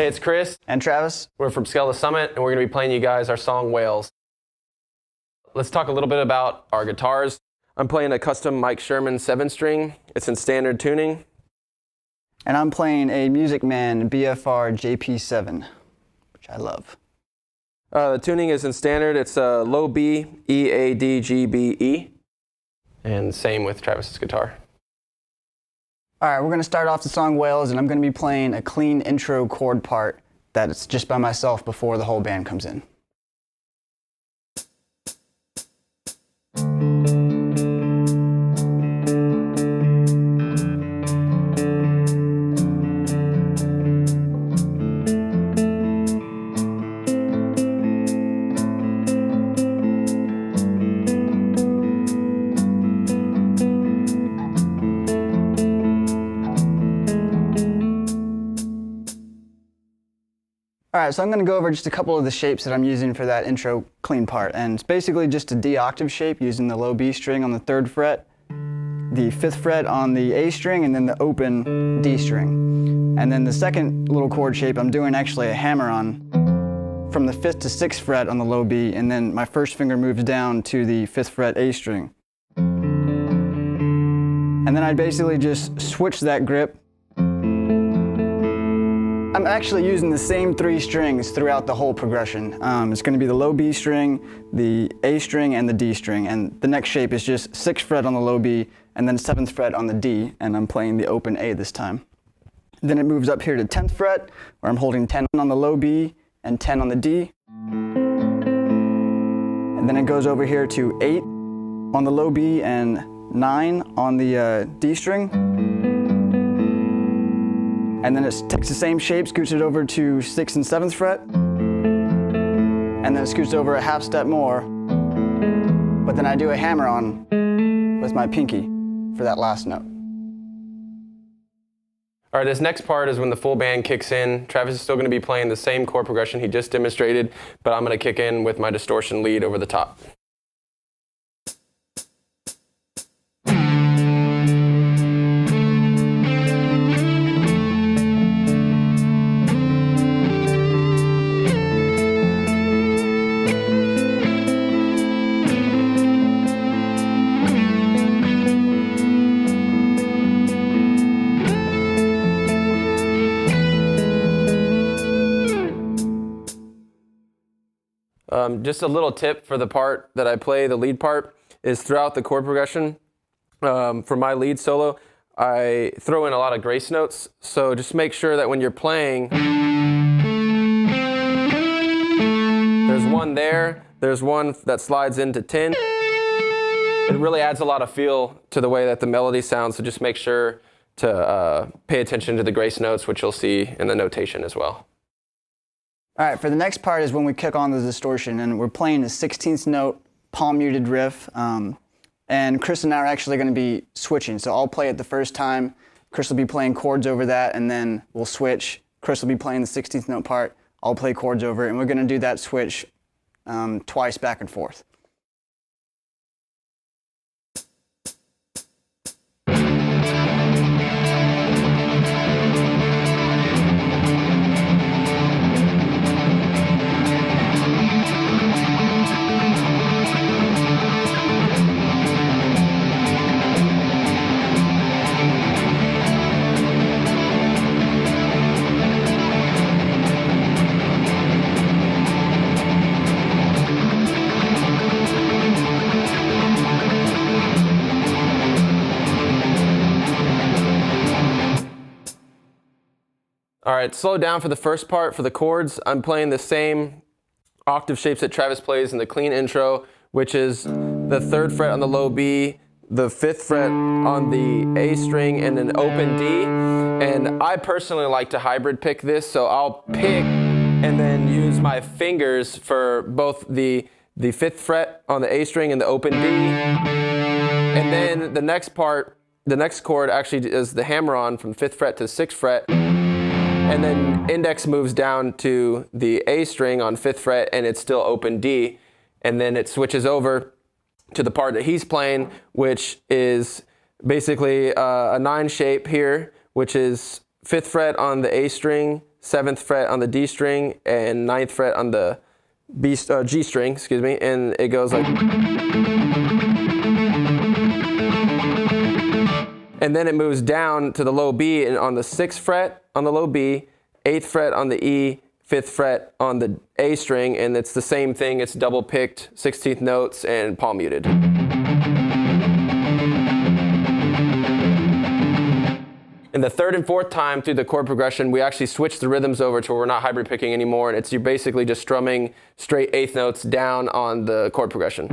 Hey, it's Chris. And Travis. We're from Scale the Summit, and we're going to be playing you guys our song, Whales. Let's talk a little bit about our guitars. I'm playing a custom Mike Sherman 7-string. It's in standard tuning. And I'm playing a Music Man BFR JP7, which I love. The tuning is in standard. It's low B, E, A, D, G, B, E. And same with Travis's guitar. All right, we're going to start off the song Whales, and I'm going to be playing a clean intro chord part that's just by myself before the whole band comes in. All right, so I'm going to go over just a couple of the shapes that I'm using for that intro clean part. And it's basically just a D octave shape using the low B string on the 3rd fret, the 5th fret on the A string, and then the open D string. And then the second little chord shape, I'm doing actually a hammer-on from the 5th to 6th fret on the low B, and then my first finger moves down to the 5th fret A string. And then I basically just switch that grip. I'm actually using the same 3 strings throughout the whole progression. It's going to be the low B string, the A string, and the D string. And the next shape is just 6th fret on the low B, and then 7th fret on the D, and I'm playing the open A this time. Then it moves up here to 10th fret, where I'm holding 10 on the low B and 10 on the D. And then it goes over here to 8 on the low B and 9 on the D string. And then it takes the same shape, scoots it over to 6th and 7th fret, and then it scoots over a half step more, but then I do a hammer-on with my pinky for that last note. All right, this next part is when the full band kicks in. Travis is still going to be playing the same chord progression he just demonstrated, but I'm going to kick in with my distortion lead over the top. Just a little tip for the part that I play, the lead part, is throughout the chord progression. For my lead solo, I throw in a lot of grace notes, so just make sure that when you're playing, there's one there, there's one that slides into 10. It really adds a lot of feel to the way that the melody sounds, so just make sure to pay attention to the grace notes, which you'll see in the notation as well. All right, for the next part is when we kick on the distortion, and we're playing a 16th note palm muted riff, and Chris and I are actually going to be switching. So I'll play it the first time, Chris will be playing chords over that, and then we'll switch. Chris will be playing the 16th note part, I'll play chords over it, and we're going to do that switch twice back and forth. All right, slow down for the first part. For the chords, I'm playing the same octave shapes that Travis plays in the clean intro, which is the 3rd fret on the low B, the 5th fret on the A string, and an open D. And I personally like to hybrid pick this, so I'll pick and then use my fingers for both the 5th fret on the A string and the open D. And then the next part, the next chord actually is the hammer-on from 5th fret to 6th fret. And then index moves down to the A string on 5th fret, and it's still open D. And then it switches over to the part that he's playing, which is basically a 9 shape here, which is 5th fret on the A string, 7th fret on the D string, and 9th fret on the G string, excuse me, and it goes like. And then it moves down to the low B, and on the 6th fret on the low B, 8th fret on the E, 5th fret on the A string, and it's the same thing. It's double picked 16th notes and palm muted. In the 3rd and 4th time through the chord progression, we actually switch the rhythms over to where we're not hybrid picking anymore, and you're basically just strumming straight 8th notes down on the chord progression.